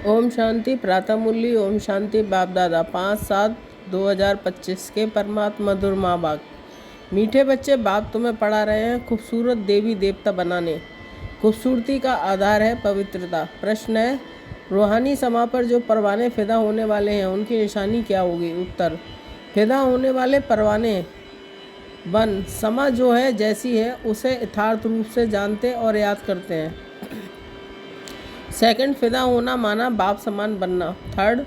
ओम शांति प्रातः मुरली। ओम शांति बाप दादा 5/7/2025 के परमात्मा मधुर माँ बाप। मीठे बच्चे, बाप तुम्हें पढ़ा रहे हैं खूबसूरत देवी देवता बनाने। खूबसूरती का आधार है पवित्रता। प्रश्न है, रूहानी समा पर जो परवाने फिदा होने वाले हैं उनकी निशानी क्या होगी? उत्तर, फिदा होने वाले परवाने बन समा जो है जैसी है उसे यथार्थ रूप से जानते और याद करते हैं। सेकंड, फिदा होना माना बाप समान बनना। थर्ड,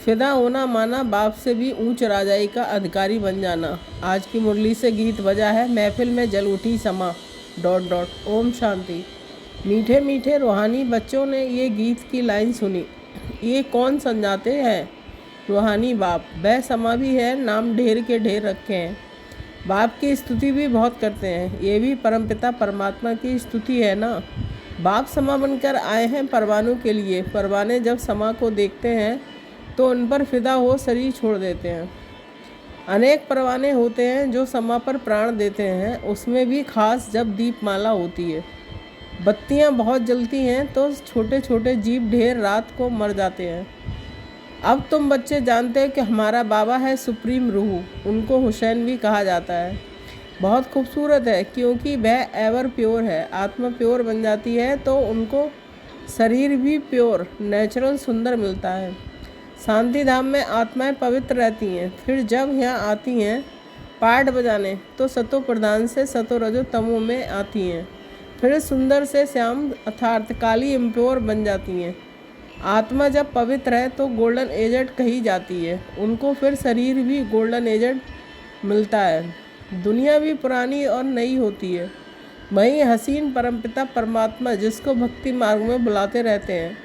फिदा होना माना बाप से भी ऊंच राजाई का अधिकारी बन जाना। आज की मुरली से गीत बजा है, महफिल में जल उठी समा ... ओम शांति। मीठे मीठे रूहानी बच्चों ने ये गीत की लाइन सुनी। ये कौन समझाते हैं? रूहानी बाप। वह समा भी है, नाम ढेर के ढेर रखे हैं। बाप की स्तुति भी बहुत करते हैं। ये भी परमपिता परमात्मा की स्तुति है ना। बाप समा बनकर आए हैं परवानों के लिए। परवाने जब समा को देखते हैं तो उन पर फिदा हो शरीर छोड़ देते हैं। अनेक परवाने होते हैं जो समा पर प्राण देते हैं, उसमें भी खास जब दीपमाला होती है। बत्तियां बहुत जलती हैं तो छोटे छोटे जीव ढेर रात को मर जाते हैं। अब तुम बच्चे जानते हो कि हमारा बाबा है सुप्रीम रूह। उनको हुसैन भी कहा जाता है। बहुत खूबसूरत है क्योंकि वह एवर प्योर है। आत्मा प्योर बन जाती है तो उनको शरीर भी प्योर नेचुरल सुंदर मिलता है। शांति धाम में आत्माएं पवित्र रहती हैं। फिर जब यहाँ आती हैं पाठ बजाने तो सतो प्रधान से सतो रजो तमो में आती हैं। फिर सुंदर से श्याम अर्थात काली इम्प्योर बन जाती हैं। आत्मा जब पवित्र है तो गोल्डन एजेड कही जाती है। उनको फिर शरीर भी गोल्डन एजेड मिलता है। दुनिया भी पुरानी और नई होती है। वही हसीन परमपिता परमात्मा जिसको भक्ति मार्ग में बुलाते रहते हैं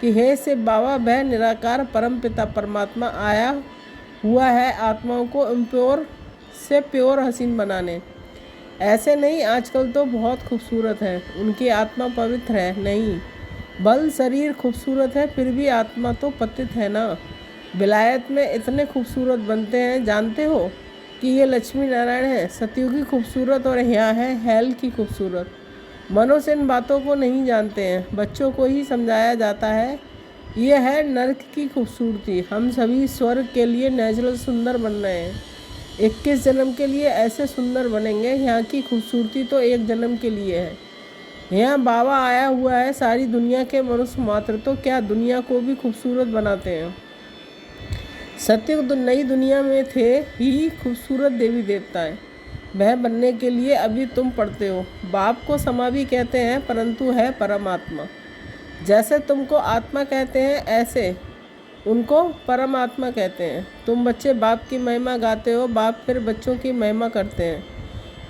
कि हे से बाबा, वह निराकार परमपिता परमात्मा आया हुआ है आत्माओं को इम्प्योर से प्योर हसीन बनाने। ऐसे नहीं, आजकल तो बहुत खूबसूरत है, उनकी आत्मा पवित्र है नहीं, बल शरीर खूबसूरत है फिर भी आत्मा तो पतित है ना। विलायत में इतने खूबसूरत बनते हैं, जानते हो कि ये लक्ष्मी नारायण है सतयुग की खूबसूरत और यहाँ है हेल की खूबसूरत। मनुष्य इन बातों को नहीं जानते हैं, बच्चों को ही समझाया जाता है। ये है नर्क की खूबसूरती। हम सभी स्वर्ग के लिए नेचुरल सुंदर बन रहे हैं। 21 जन्म के लिए ऐसे सुंदर बनेंगे। यहाँ की खूबसूरती तो एक जन्म के लिए है। यहाँ बाबा आया हुआ है। सारी दुनिया के मनुष्य मात्र तो क्या दुनिया को भी खूबसूरत बनाते हैं। सत्युग नई दुनिया में थे ही खूबसूरत देवी देवताएं। वह बनने के लिए अभी तुम पढ़ते हो। बाप को समा भी कहते हैं परंतु है परमात्मा। जैसे तुमको आत्मा कहते हैं ऐसे उनको परमात्मा कहते हैं। तुम बच्चे बाप की महिमा गाते हो, बाप फिर बच्चों की महिमा करते हैं।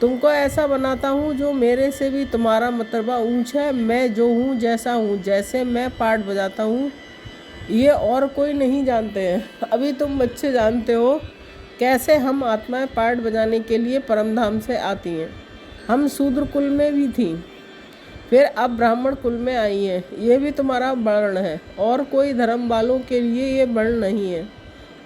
तुमको ऐसा बनाता हूँ जो मेरे से भी तुम्हारा मतरबा ऊंचा है। मैं जो हूँ जैसा हूँ, जैसे मैं पाठ बजाता हूँ ये और कोई नहीं जानते हैं। अभी तुम बच्चे जानते हो कैसे हम आत्माएं पाठ बजाने के लिए परमधाम से आती हैं। हम शूद्र कुल में भी थीं, फिर अब ब्राह्मण कुल में आई हैं। ये भी तुम्हारा वर्ण है और कोई धर्म वालों के लिए ये वर्ण नहीं है।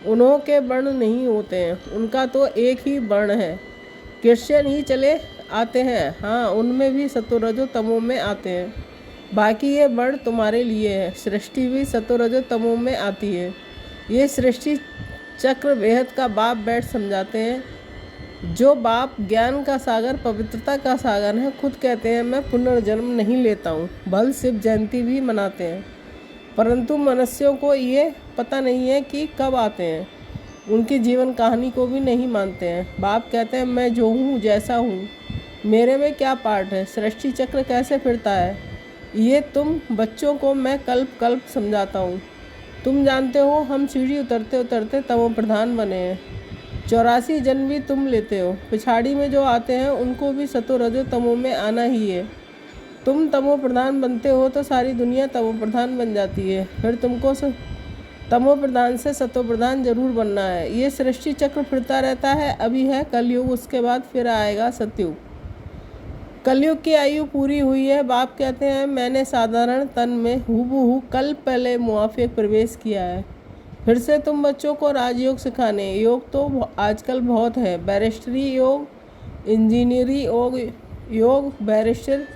उन्हों के वर्ण नहीं होते हैं, उनका तो एक ही वर्ण है। क्रिश्चियन ही चले आते हैं, हाँ उनमें भी सतोरजो तमो में आते हैं। बाकी ये वर्ण तुम्हारे लिए है। सृष्टि भी सतोरजो तमो में आती है। ये सृष्टि चक्र बेहद का बाप बैठ समझाते हैं। जो बाप ज्ञान का सागर पवित्रता का सागर है, खुद कहते हैं मैं पुनर्जन्म नहीं लेता हूँ। भल शिव जयंती भी मनाते हैं परंतु मनुष्यों को ये पता नहीं है कि कब आते हैं। उनकी जीवन कहानी को भी नहीं मानते हैं। बाप कहते हैं मैं जो हूँ जैसा हूँ, मेरे में क्या पार्ट है, सृष्टि चक्र कैसे फिरता है, ये तुम बच्चों को मैं कल्प कल्प समझाता हूँ। तुम जानते हो हम सीढ़ी उतरते उतरते तमो प्रधान बने हैं। 84 जन्म भी तुम लेते हो। पिछाड़ी में जो आते हैं उनको भी सतो रजो तमो में आना ही है। तुम तमो प्रधान बनते हो तो सारी दुनिया तमो प्रधान बन जाती है। फिर तुमको तमो प्रधान से सतो प्रधान जरूर बनना है। ये सृष्टि चक्र फिरता रहता है। अभी है कलयुग, उसके बाद फिर आएगा सतयुग। कलयुग की आयु पूरी हुई है। बाप कहते हैं मैंने साधारण तन में हूबहू कल पहले मुआफिक प्रवेश किया है। फिर से तुम बच्चों को राजयोग सिखाने। योग तो आजकल बहुत है, बैरिस्टरी योग, इंजीनियरी योग, बैरिस्टर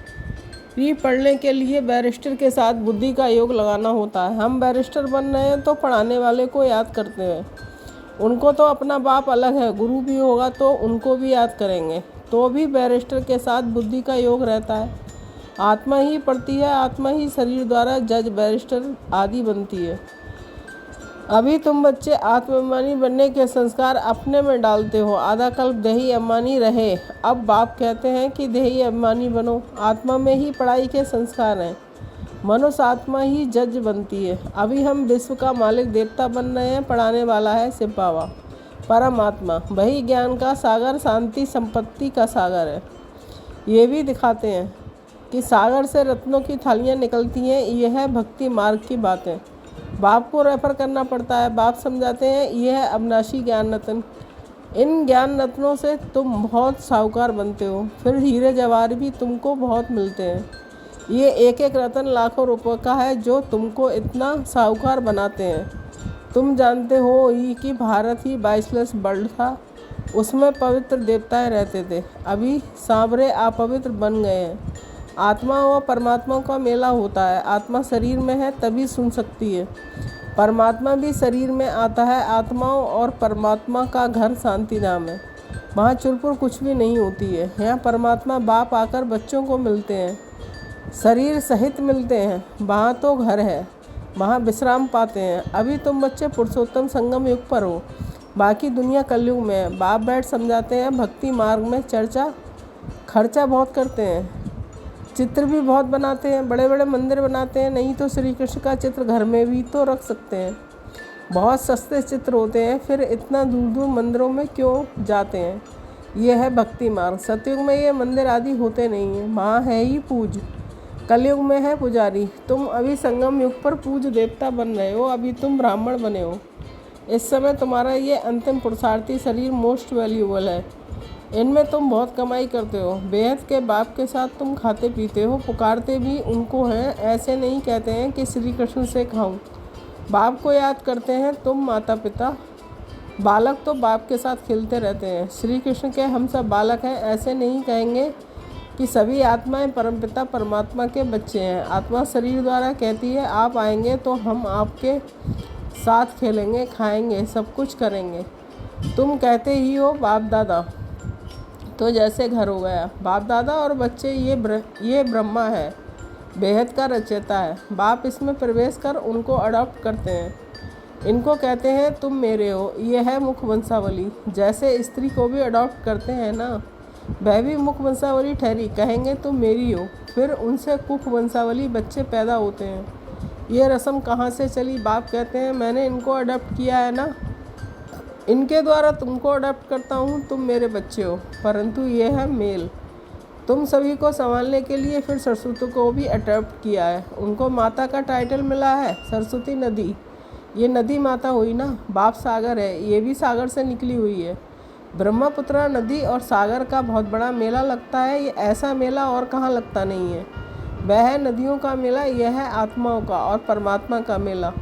प्री पढ़ने के लिए बैरिस्टर के साथ बुद्धि का योग लगाना होता है। हम बैरिस्टर बन रहे हैं तो पढ़ाने वाले को याद करते हैं। उनको तो अपना बाप अलग है, गुरु भी होगा तो उनको भी याद करेंगे, तो भी बैरिस्टर के साथ बुद्धि का योग रहता है। आत्मा ही पढ़ती है, आत्मा ही शरीर द्वारा जज, बैरिस्टर आदि बनती है। अभी तुम बच्चे आत्माभिमानी बनने के संस्कार अपने में डालते हो। आधा कल्प देही अभिमानी रहे, अब बाप कहते हैं कि देही अभिमानी बनो। आत्मा में ही पढ़ाई के संस्कार हैं। मनुष्य आत्मा ही जज बनती है। अभी हम विश्व का मालिक देवता बन रहे हैं, पढ़ाने वाला है शिव बाबा परमात्मा। वही ज्ञान का सागर, शांति संपत्ति का सागर है। ये भी दिखाते हैं कि सागर से रत्नों की थालियाँ निकलती हैं। यह है भक्ति मार्ग की बातें। बाप को रेफर करना पड़ता है। बाप समझाते हैं यह है अविनाशी ज्ञान रत्न। इन ज्ञान रत्नों से तुम बहुत साहूकार बनते हो, फिर हीरे जवाहर भी तुमको बहुत मिलते हैं। ये एक एक रत्न लाखों रुपए का है जो तुमको इतना साहूकार बनाते हैं। तुम जानते हो ये कि भारत ही 22 वर्ल्ड था, उसमें पवित्र देवताएं रहते थे। अभी सांवरे अपवित्र बन गए हैं। आत्मा और परमात्मा का मेला होता है। आत्मा शरीर में है तभी सुन सकती है। परमात्मा भी शरीर में आता है। आत्माओं और परमात्मा का घर शांतिधाम है। वहाँ चुरपुर कुछ भी नहीं होती है। यहाँ परमात्मा बाप आकर बच्चों को मिलते हैं, शरीर सहित मिलते हैं। वहाँ तो घर है, वहाँ विश्राम पाते हैं। अभी तुम बच्चे पुरुषोत्तम संगम युग पर हो, बाकी दुनिया कलयुग में है। बाप बैठ समझाते हैं भक्ति मार्ग में चर्चा। खर्चा बहुत करते हैं, चित्र भी बहुत बनाते हैं, बड़े बड़े मंदिर बनाते हैं। नहीं तो श्री कृष्ण का चित्र घर में भी तो रख सकते हैं। बहुत सस्ते चित्र होते हैं, फिर इतना दूर दूर मंदिरों में क्यों जाते हैं। ये है भक्ति मार्ग। सतयुग में ये मंदिर आदि होते नहीं हैं, वहाँ है ही पूज। कलयुग में है पुजारी। तुम अभी संगम युग पर पूज देवता बन रहे हो। अभी तुम ब्राह्मण बने हो। इस समय तुम्हारा ये अंतिम पुरुषार्थी शरीर मोस्ट वैल्यूबल है। इनमें तुम बहुत कमाई करते हो। बेहद के बाप के साथ तुम खाते पीते हो, पुकारते भी उनको हैं। ऐसे नहीं कहते हैं कि श्री कृष्ण से खाऊं। बाप को याद करते हैं तुम माता पिता। बालक तो बाप के साथ खेलते रहते हैं। श्री कृष्ण के हम सब बालक हैं। ऐसे नहीं कहेंगे कि सभी आत्माएं परमपिता परमात्मा के बच्चे हैं। आत्मा शरीर द्वारा कहती है आप आएंगे तो हम आपके साथ खेलेंगे, खाएंगे, सब कुछ करेंगे। तुम कहते ही हो बाप दादा, तो जैसे घर हो गया। बाप दादा और बच्चे ये ब्रह्मा है, बेहद का रचयिता है। बाप इसमें प्रवेश कर उनको अडॉप्ट करते हैं। इनको कहते हैं तुम मेरे हो। ये है मुख वंशावली। जैसे स्त्री को भी अडॉप्ट करते हैं ना, वह भी मुख वंशावली ठहरी। कहेंगे तुम मेरी हो, फिर उनसे कुख वंशावली बच्चे पैदा होते हैं। ये रस्म कहाँ से चली? बाप कहते हैं मैंने इनको अडॉप्ट किया है ना, इनके द्वारा तुमको अडॉप्ट करता हूँ, तुम मेरे बच्चे हो। परंतु ये है मेल। तुम सभी को संभालने के लिए फिर सरस्वती को भी अडॉप्ट किया है। उनको माता का टाइटल मिला है, सरस्वती नदी। ये नदी माता हुई ना। बाप सागर है, ये भी सागर से निकली हुई है। ब्रह्मपुत्रा नदी और सागर का बहुत बड़ा मेला लगता है। ये ऐसा मेला और कहाँ लगता नहीं है। वह है नदियों का मेला, यह है आत्माओं का और परमात्मा का मेला।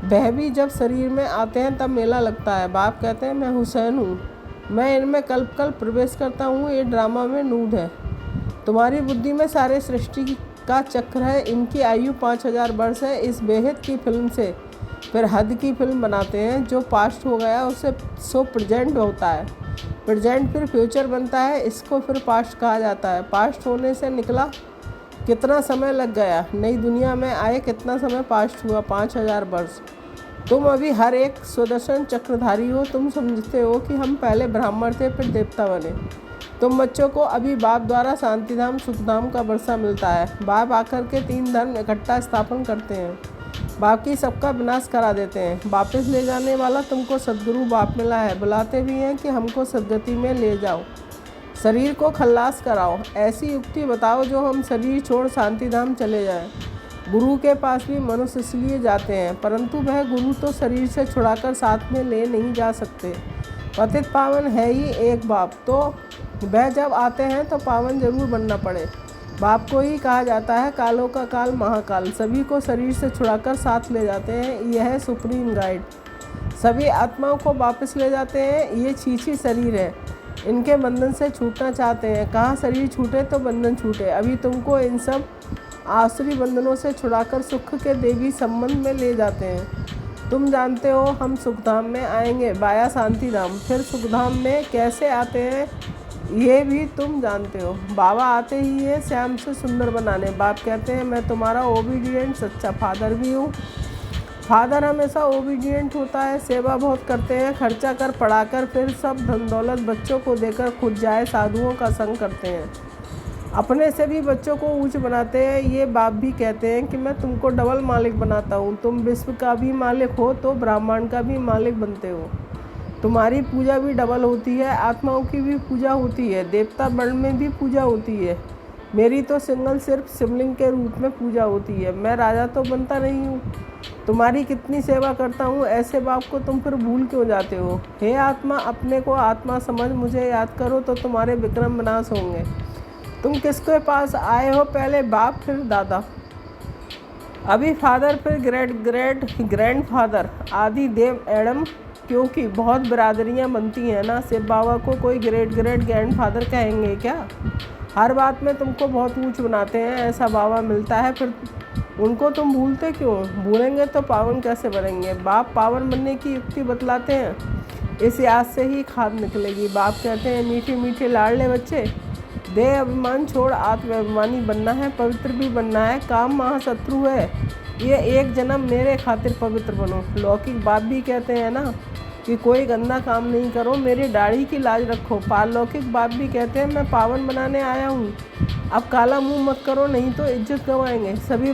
वह भी जब शरीर में आते हैं तब मेला लगता है। बाप कहते हैं मैं हुसैन हूँ, मैं इनमें कल्प कल्प प्रवेश करता हूँ। ये ड्रामा में नूद है। तुम्हारी बुद्धि में सारे सृष्टि का चक्र है। इनकी आयु 5000 वर्ष है। इस बेहद की फिल्म से फिर हद की फिल्म बनाते हैं। जो पास्ट हो गया उसे सो प्रेजेंट होता है, प्रेजेंट फिर फ्यूचर बनता है। इसको फिर पास्ट कहा जाता है। पास्ट होने से निकला कितना समय लग गया, नई दुनिया में आए कितना समय पास्ट हुआ, 5000 वर्ष। तुम अभी हर एक सुदर्शन चक्रधारी हो। तुम समझते हो कि हम पहले ब्राह्मण थे फिर देवता बने। तुम बच्चों को अभी बाप द्वारा शांतिधाम सुखधाम का वर्षा मिलता है। बाप आकर के 3 धर्म इकट्ठा स्थापन करते हैं। बाप की सबका विनाश करा देते हैं। वापस ले जाने वाला तुमको सद्गुरु बाप मिला है। बुलाते भी हैं कि हमको सदगति में ले जाओ, शरीर को खल्लास कराओ। ऐसी युक्ति बताओ जो हम शरीर छोड़ शांतिधाम चले जाएं। गुरु के पास भी मनुष्य इसलिए जाते हैं, परंतु वह गुरु तो शरीर से छुड़ाकर साथ में ले नहीं जा सकते। पतित पावन है ही एक बाप, तो वह जब आते हैं तो पावन जरूर बनना पड़े। बाप को ही कहा जाता है कालों का काल महाकाल। सभी को शरीर से छुड़ाकर साथ ले जाते हैं। यह है सुप्रीम गाइड। सभी आत्माओं को वापस ले जाते हैं। ये छीछी शरीर है, इनके बंधन से छूटना चाहते हैं। कहाँ शरीर छूटे तो बंधन छूटे। अभी तुमको इन सब आसुरी बंधनों से छुड़ाकर सुख के देवी संबंध में ले जाते हैं। तुम जानते हो हम सुखधाम में आएंगे वाया शांति धाम। फिर सुखधाम में कैसे आते हैं ये भी तुम जानते हो। बाबा आते ही है श्याम से सुंदर बनाने। बाप कहते हैं मैं तुम्हारा ओबीडियंट सच्चा फादर भी हूँ। फादर हमेशा ओबीडियंट होता है, सेवा बहुत करते हैं, खर्चा कर पढ़ाकर फिर सब धन दौलत बच्चों को देकर खुद जाए साधुओं का संग करते हैं। अपने से भी बच्चों को ऊंच बनाते हैं। ये बाप भी कहते हैं कि मैं तुमको डबल मालिक बनाता हूँ। तुम विश्व का भी मालिक हो तो ब्रह्मांड का भी मालिक बनते हो। तुम्हारी पूजा भी डबल होती है, आत्माओं की भी पूजा होती है, देवता वर्ण में भी पूजा होती है। मेरी तो सिंगल सिर्फ शिवलिंग के रूप में पूजा होती है। मैं राजा तो बनता नहीं हूँ। तुम्हारी कितनी सेवा करता हूँ, ऐसे बाप को तुम फिर भूल क्यों जाते हो। हे आत्मा, अपने को आत्मा समझ मुझे याद करो तो तुम्हारे विक्रम विनाश होंगे। तुम किसके पास आए हो, पहले बाप फिर दादा, अभी फादर फिर ग्रैंड फादर, आदि देव एडम। क्योंकि बहुत बिरादरियाँ बनती हैं ना, शिव बाबा को कोई ग्रेट ग्रैंड फादर कहेंगे क्या। हर बात में तुमको बहुत ऊंच बनाते हैं, ऐसा बाबा मिलता है फिर उनको तुम भूलते क्यों। भूलेंगे तो पावन कैसे बनेंगे। बाप पावन बनने की युक्ति बतलाते हैं, इस याद से ही खाद निकलेगी। बाप कहते हैं मीठे मीठे लाडले बच्चे, देह अभिमान छोड़ आत्माभिमानी बनना है, पवित्र भी बनना है। काम महाशत्रु है, ये एक जन्म मेरे खातिर पवित्र बनो। लौकिक बाप भी कहते हैं ना कि कोई गंदा काम नहीं करो, मेरी दाढ़ी की लाज रखो। पारलौकिक बाप भी कहते हैं मैं पावन बनाने आया हूँ, अब काला मुंह मत करो नहीं तो इज्जत गंवाएंगे। सभी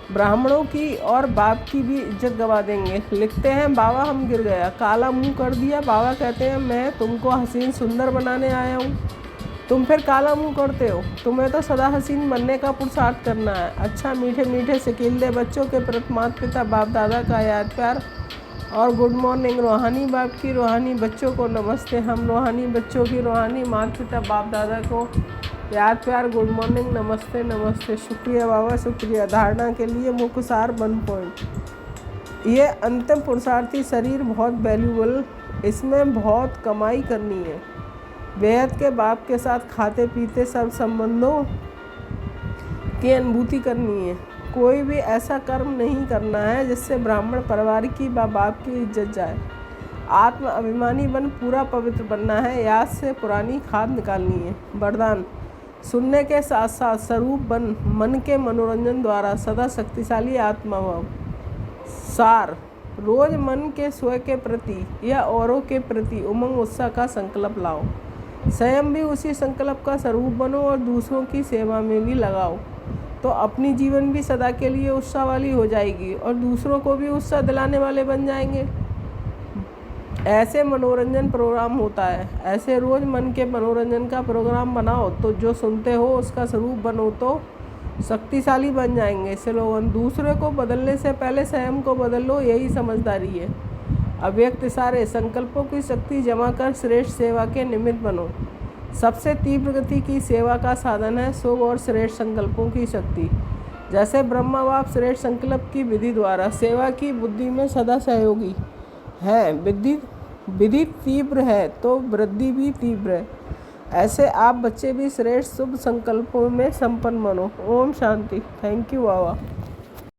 ब्राह्मणों की और बाप की भी इज्जत गंवा देंगे। लिखते हैं बाबा हम गिर गया, काला मुंह कर दिया। बाबा कहते हैं मैं तुमको हसीन सुंदर बनाने आया हूँ, तुम फिर काला मुंह करते हो। तुम्हें तो सदा हसीन बनने का पुरुषार्थ करना है। अच्छा मीठे मीठे सिकीलदे बच्चों के प्रति माता पिता बाप दादा का याद प्यार और गुड मॉर्निंग। रूहानी बाप की रूहानी बच्चों को नमस्ते। हम रूहानी बच्चों की रूहानी माता पिता बाप दादा को याद प्यार गुड मॉर्निंग नमस्ते नमस्ते। शुक्रिया बाबा शुक्रिया। धारणा के लिए मुख्य सार 1 पॉइंट। ये अंतिम पुरुषार्थी शरीर बहुत वैल्यूबल, इसमें बहुत कमाई करनी है। बेहद के बाप के साथ खाते पीते सब संबंधों की अनुभूति करनी है। कोई भी ऐसा कर्म नहीं करना है जिससे ब्राह्मण परिवार की बाप की इज्जत जाए। आत्म अभिमानी बन पूरा पवित्र बनना है, याद से पुरानी खाद निकालनी है। वरदान, सुनने के साथ साथ स्वरूप बन मन के मनोरंजन द्वारा सदा शक्तिशाली आत्मा भाव। सार, रोज मन के स्वयं के प्रति या औरों के प्रति उमंग उत्साह का संकल्प लाओ। स्वयं भी उसी संकल्प का स्वरूप बनो और दूसरों की सेवा में भी लगाओ, तो अपनी जीवन भी सदा के लिए उत्साह वाली हो जाएगी और दूसरों को भी उत्साह दिलाने वाले बन जाएंगे। ऐसे मनोरंजन प्रोग्राम होता है, ऐसे रोज मन के मनोरंजन का प्रोग्राम बनाओ तो जो सुनते हो उसका स्वरूप बनो तो शक्तिशाली बन जाएंगे। स्लोगन, दूसरे को बदलने से पहले स्वयं को बदल लो, यही समझदारी है। अव्यक्त सारे संकल्पों की शक्ति जमा कर श्रेष्ठ सेवा के निमित्त बनो। सबसे तीव्र गति की सेवा का साधन है शुभ और श्रेष्ठ संकल्पों की शक्ति। जैसे ब्रह्मा बाप श्रेष्ठ संकल्प की विधि द्वारा सेवा की बुद्धि में सदा सहयोगी है। विधि तीव्र है तो वृद्धि भी तीव्र है। ऐसे आप बच्चे भी श्रेष्ठ शुभ संकल्पों में संपन्न बनो। ओम शांति। Thank you Baba.